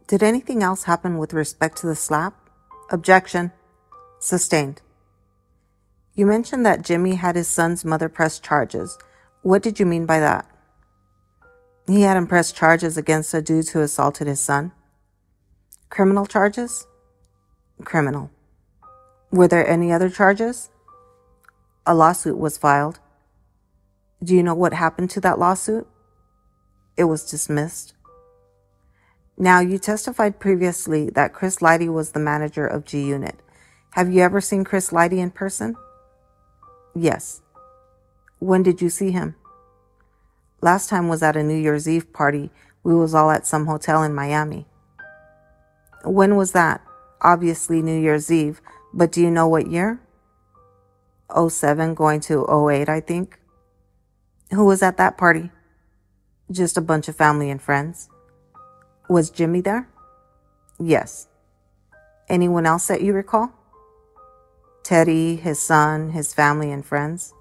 Did anything else happen with respect to the slap? Objection. Sustained. You mentioned that Jimmy had his son's mother press charges. What did you mean by that? He had him press charges against the dudes who assaulted his son. Criminal charges? Criminal. Were there any other charges? A lawsuit was filed. Do you know what happened to that lawsuit? It was dismissed. Now, you testified previously that Chris Lighty was the manager of G Unit. Have you ever seen Chris Lighty in person? Yes. When did you see him? Last time was at a New Year's Eve party. We was all at some hotel in Miami. When was that? Obviously New Year's Eve, but do you know what year? 07 going to 08, I think. Who was at that party? Just a bunch of family and friends. Was Jimmy there? Yes. Anyone else that you recall? Teddy, his son, his family and friends.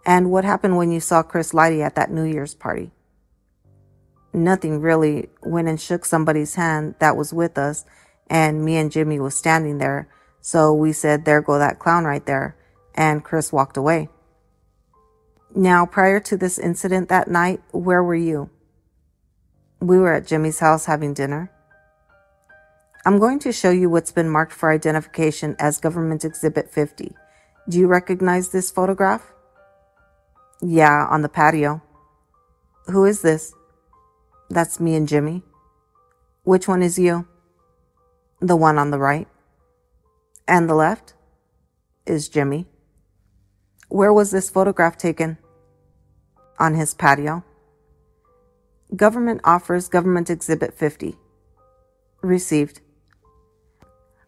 And what happened when you saw Chris Lighty at that New Year's party? Nothing really. Went and shook somebody's hand that was with us, and me and Jimmy was standing there. So we said, there go that clown right there. And Chris walked away. Now, prior to this incident that night, where were you? We were at Jimmy's house having dinner. I'm going to show you what's been marked for identification as Government Exhibit 50. Do you recognize this photograph? Yeah, on the patio. Who is this? That's me and Jimmy. Which one is you? The one on the right. And the left is Jimmy. Where was this photograph taken? On his patio. Government offers Government Exhibit 50. Received.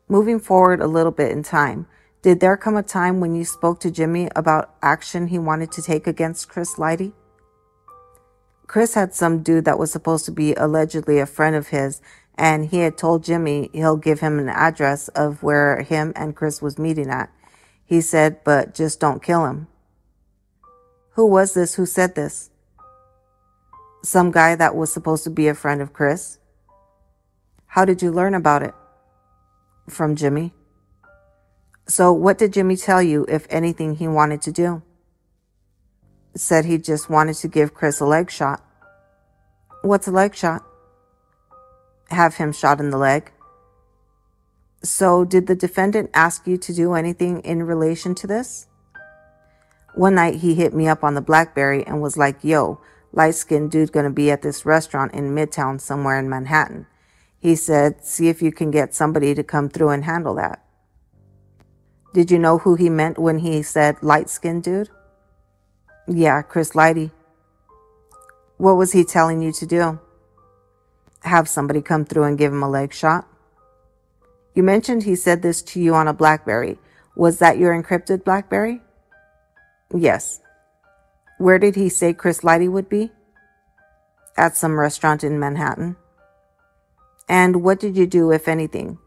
Moving forward a little bit in time, did there come a time when you spoke to Jimmy about action he wanted to take against Chris Lighty? Chris had some dude that was supposed to be allegedly a friend of his, and he had told Jimmy he'll give him an address of where him and Chris was meeting at. He said, but just don't kill him. Who was this who said this? Some guy that was supposed to be a friend of Chris. How did you learn about it? From Jimmy. So what did Jimmy tell you, if anything, he wanted to do? Said he just wanted to give Chris a leg shot. What's a leg shot? Have him shot in the leg. So did the defendant ask you to do anything in relation to this? One night he hit me up on the BlackBerry and was like, yo, light-skinned dude gonna be at this restaurant in Midtown somewhere in Manhattan. He said, see if you can get somebody to come through and handle that. Did you know who he meant when he said light-skinned dude? Yeah, Chris Lighty. What was he telling you to do? Have somebody come through and give him a leg shot. You mentioned he said this to you on a BlackBerry. Was that your encrypted BlackBerry? Yes. Where did he say Chris Lighty would be? At some restaurant in Manhattan. And what did you do, if anything?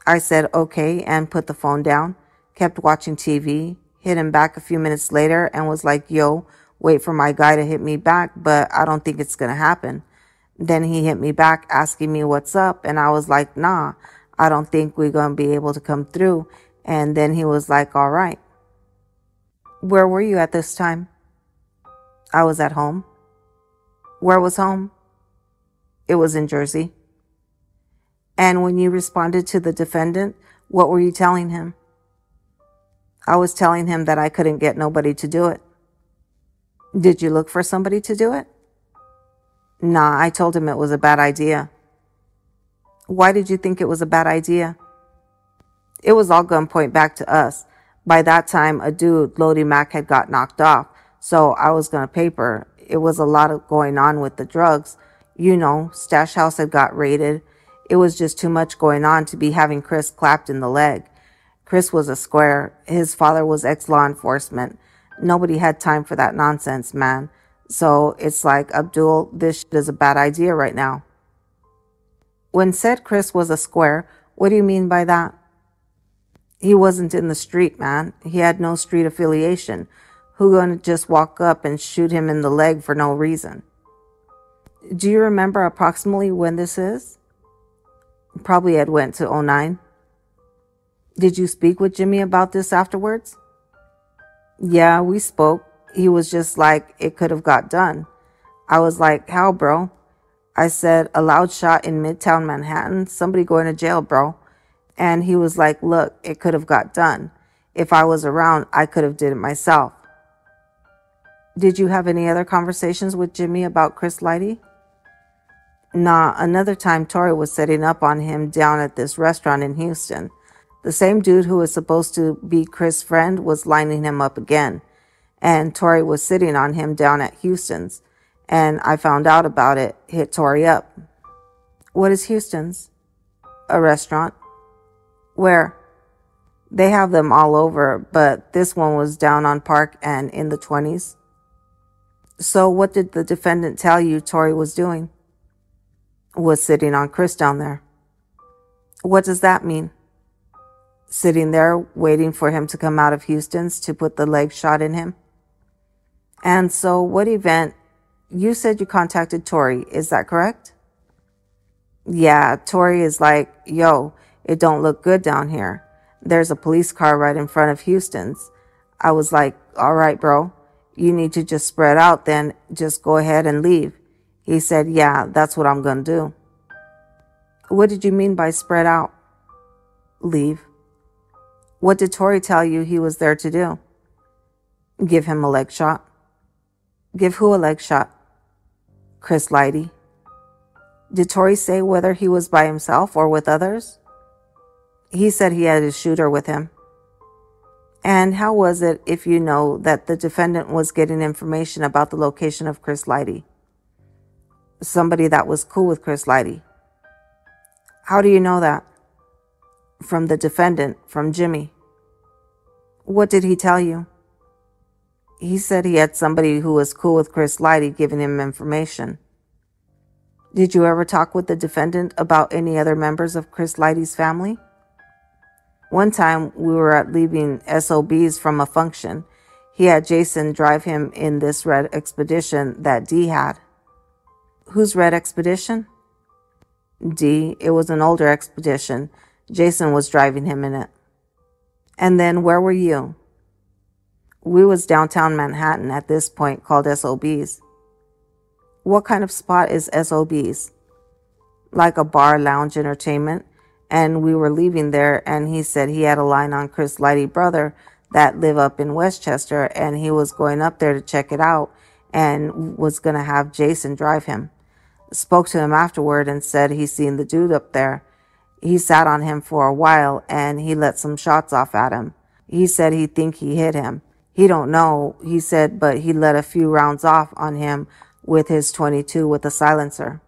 I said okay and put the phone down, kept watching TV, hit him back a few minutes later and was like, yo, wait for my guy to hit me back, but I don't think it's going to happen. Then he hit me back asking me what's up, and I was like, nah, I don't think we're going to be able to come through. And then he was like, all right. Where were you at this time? I was at home. Where was home? It was in Jersey. And when you responded to the defendant, what were you telling him? I was telling him that I couldn't get nobody to do it. Did you look for somebody to do it? Nah, I told him it was a bad idea. Why did you think it was a bad idea? It was all going to point back to us. By that time, a dude, Lodi Mac, had got knocked off, so I was going to paper. It was a lot of going on with the drugs. You know, Stash House had got raided. It was just too much going on to be having Chris clapped in the leg. Chris was a square. His father was ex-law enforcement. Nobody had time for that nonsense, man. So it's like, Abdul, this shit is a bad idea right now. When said Chris was a square, what do you mean by that? He wasn't in the street, man. He had no street affiliation. Who gonna just walk up and shoot him in the leg for no reason? Do you remember approximately when this is? Probably had went to '09. Did you speak with Jimmy about this afterwards? Yeah, we spoke. He was just like, it could have got done. I was like, how, bro? I said, a loud shot in Midtown Manhattan, somebody going to jail, bro. And he was like, look, it could have got done. If I was around, I could have did it myself. Did you have any other conversations with Jimmy about Chris Lighty? Nah, another time Tori was setting up on him down at this restaurant in Houston. The same dude who was supposed to be Chris' friend was lining him up again. And Tori was sitting on him down at Houston's. And I found out about it, hit Tori up. What is Houston's? A restaurant. Where? They have them all over, but this one was down on Park and in the 20s. So what did the defendant tell you Tori was doing? Was sitting on Chris down there. What does that mean? Sitting there waiting for him to come out of Houston's to put the leg shot in him. And so what event? You said you contacted Tori, is that correct? Yeah, Tori is like, yo, it don't look good down here. There's a police car right in front of Houston's. I was like, all right, bro, you need to just spread out then, just go ahead and leave. He said, yeah, that's what I'm going to do. What did you mean by spread out? Leave. What did Tori tell you he was there to do? Give him a leg shot. Give who a leg shot? Chris Lighty. Did Tori say whether he was by himself or with others? He said he had his shooter with him. And how was it, if you know, that the defendant was getting information about the location of Chris Lighty? Somebody that was cool with Chris Lighty. How do you know that? From the defendant, from Jimmy. What did he tell you? He said he had somebody who was cool with Chris Lighty giving him information. Did you ever talk with the defendant about any other members of Chris Lighty's family? One time we were at leaving SOBs from a function. He had Jason drive him in this red Expedition that D had. Whose red Expedition? D. It was an older Expedition. Jason was driving him in it. And then where were you? We was downtown Manhattan at this point, called SOBs. What kind of spot is SOBs? Like a bar, lounge, entertainment. And we were leaving there, and he said he had a line on Chris Lighty brother that live up in Westchester, and he was going up there to check it out and was going to have Jason drive him. Spoke to him afterward and said he seen the dude up there. He sat on him for a while, and he let some shots off at him. He said he think he hit him. He don't know, he said, but he let a few rounds off on him with his .22 with a silencer.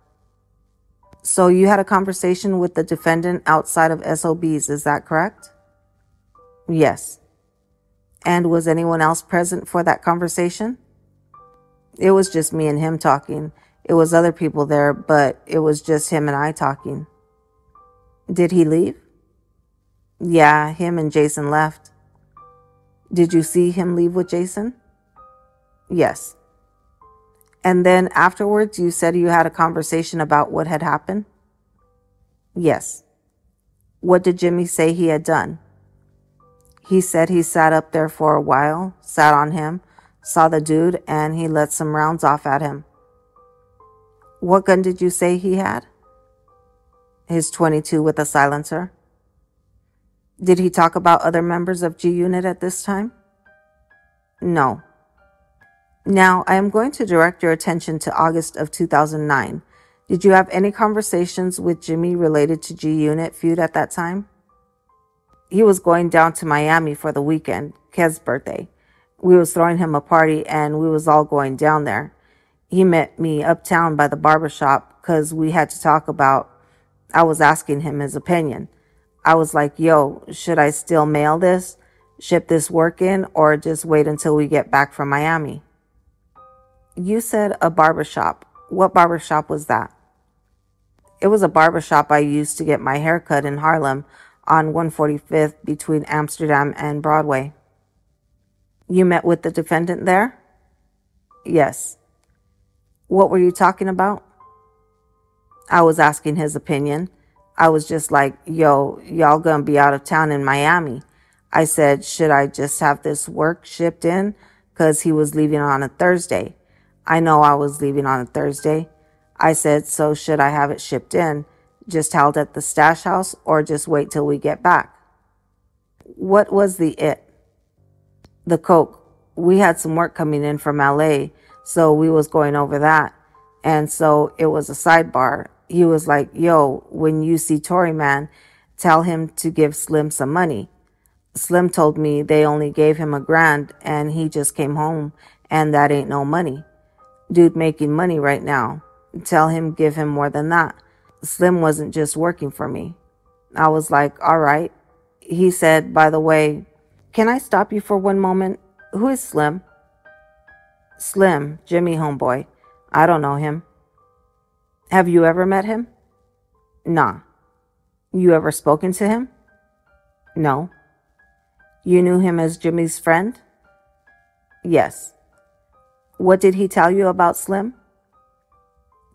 So you had a conversation with the defendant outside of SOBs, is that correct? Yes. And was anyone else present for that conversation? It was just me and him talking. It was other people there, but it was just him and I talking. Did he leave? Yeah, him and Jason left. Did you see him leave with Jason? Yes. And then afterwards, you said you had a conversation about what had happened? Yes. What did Jimmy say he had done? He said he sat up there for a while, sat on him, saw the dude, and he let some rounds off at him. What gun did you say he had? His .22 with a silencer. Did he talk about other members of G Unit at this time? No. Now, I am going to direct your attention to August of 2009. Did you have any conversations with Jimmy related to G Unit feud at that time? He was going down to Miami for the weekend, Kez's birthday. We was throwing him a party and we was all going down there. He met me uptown by the barbershop because we had to talk about, I was asking him his opinion. I was like, yo, should I still mail this, ship this work in, or just wait until we get back from Miami? You said a barbershop. What barbershop was that? It was a barbershop I used to get my hair cut in Harlem on 145th between Amsterdam and Broadway. You met with the defendant there? Yes. What were you talking about? I was asking his opinion. I was just like, yo, y'all gonna be out of town in Miami. I said, should I just have this work shipped in? Because he was leaving on a Thursday. I know I was leaving on a Thursday. I said, so should I have it shipped in, just held at the stash house, or just wait till we get back? What was the it? The coke. We had some work coming in from LA, so we was going over that. And so it was a sidebar. He was like, yo, when you see Tory man, tell him to give Slim some money. Slim told me they only gave him $1,000 and he just came home and that ain't no money. Dude making money right now. Tell him give him more than that. Slim wasn't just working for me. I was like, all right. He said, by the way, can I stop you for one moment? Who is Slim? Slim, Jimmy homeboy. I don't know him. Have you ever met him? Nah. You ever spoken to him? No. You knew him as Jimmy's friend? Yes. What did he tell you about Slim?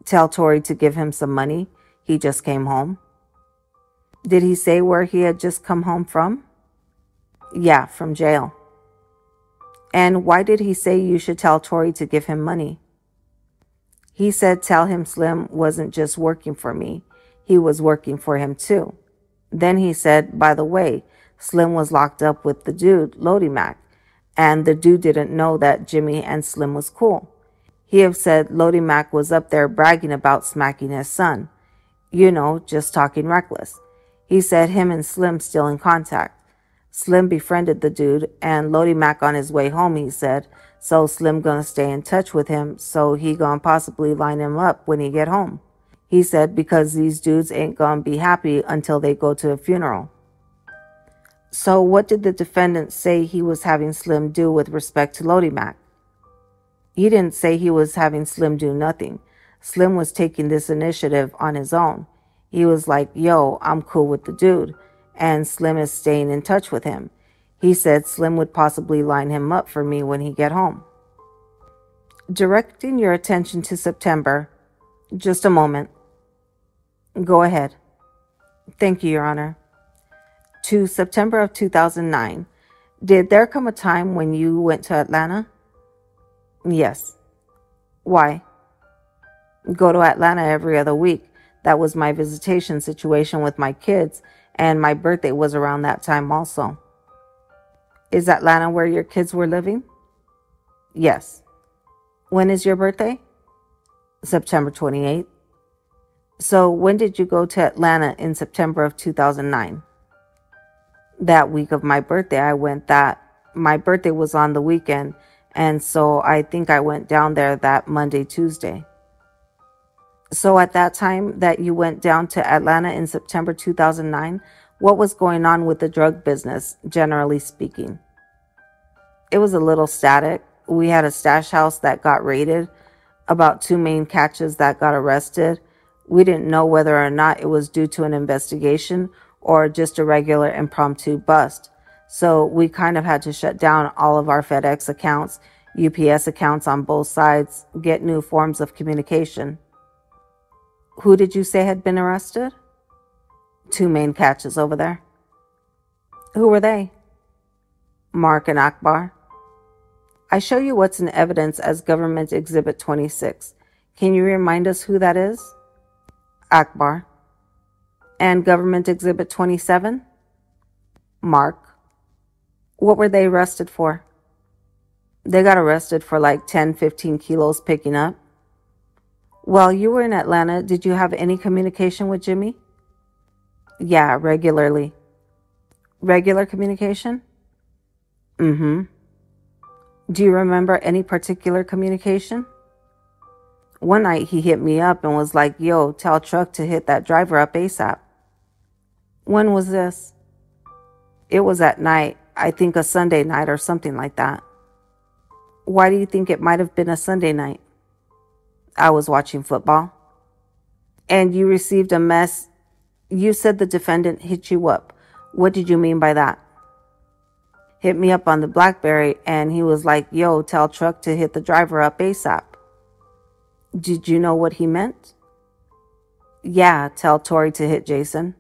Tell Tory to give him some money. He just came home. Did he say where he had just come home from? Yeah, from jail. And why did he say you should tell Tory to give him money? He said tell him Slim wasn't just working for me. He was working for him too. Then he said, by the way, Slim was locked up with the dude, Lodi Mac, and the dude didn't know that Jimmy and Slim was cool. He have said Lodi Mac was up there bragging about smacking his son. You know, just talking reckless. He said him and Slim still in contact. Slim befriended the dude, and Lodi Mac on his way home, he said, so Slim gonna stay in touch with him, so he gonna possibly line him up when he get home. He said because these dudes ain't gonna be happy until they go to a funeral. So what did the defendant say he was having Slim do with respect to Lodi Mac? He didn't say he was having Slim do nothing. Slim was taking this initiative on his own. He was like, yo, I'm cool with the dude, and Slim is staying in touch with him. He said Slim would possibly line him up for me when he get home. Directing your attention to September. Just a moment. Go ahead. Thank you, Your Honor. To September of 2009, did there come a time when you went to Atlanta? Yes. Why? Go to Atlanta every other week. That was my visitation situation with my kids, and my birthday was around that time also. Is Atlanta where your kids were living? Yes. When is your birthday? September 28th. So when did you go to Atlanta in September of 2009? That week of my birthday, I went that. My birthday was on the weekend, and so I think I went down there that Monday, Tuesday. So at that time that you went down to Atlanta in September 2009, what was going on with the drug business, generally speaking? It was a little static. We had a stash house that got raided, about 2 main catches that got arrested. We didn't know whether or not it was due to an investigation or just a regular impromptu bust. So we kind of had to shut down all of our FedEx accounts, UPS accounts on both sides, get new forms of communication. Who did you say had been arrested? 2 main catches over there. Who were they? Mark and Akbar. I show you what's in evidence as Government Exhibit 26. Can you remind us who that is? Akbar. And Government Exhibit 27? Mark. What were they arrested for? They got arrested for like 10, 15 kilos picking up. While you were in Atlanta, did you have any communication with Jimmy? Yeah, regularly. Regular communication? Mm-hmm. Do you remember any particular communication? One night he hit me up and was like, yo, tell Truck to hit that driver up ASAP. When was this? It was at night, I think a Sunday night or something like that. Why do you think it might have been a Sunday night? I was watching football. And you received a mess. You said the defendant hit you up. What did you mean by that? Hit me up on the BlackBerry and he was like, yo, tell Truck to hit the driver up ASAP. Did you know what he meant? Yeah, tell Tori to hit Jason.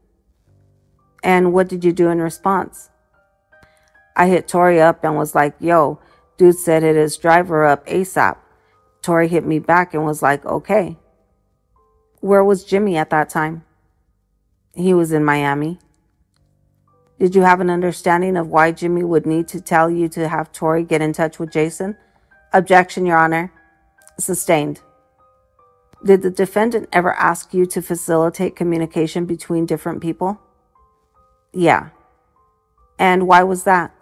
And what did you do in response? I hit Tori up and was like, yo, dude said hit his driver up ASAP. Tori hit me back and was like, okay. Where was Jimmy at that time? He was in Miami. Did you have an understanding of why Jimmy would need to tell you to have Tori get in touch with Jason? Objection, Your Honor. Sustained. Did the defendant ever ask you to facilitate communication between different people? Yeah. And why was that?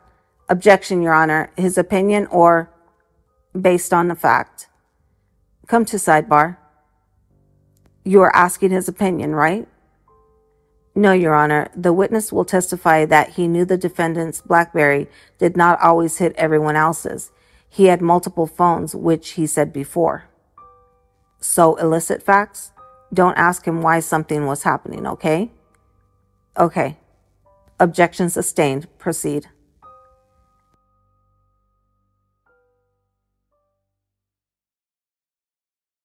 Objection, Your Honor. His opinion or based on the fact? Come to sidebar. You are asking his opinion, right? No, Your Honor. The witness will testify that he knew the defendant's BlackBerry did not always hit everyone else's. He had multiple phones, which he said before. So, illicit facts? Don't ask him why something was happening, okay? Okay. Objection sustained. Proceed.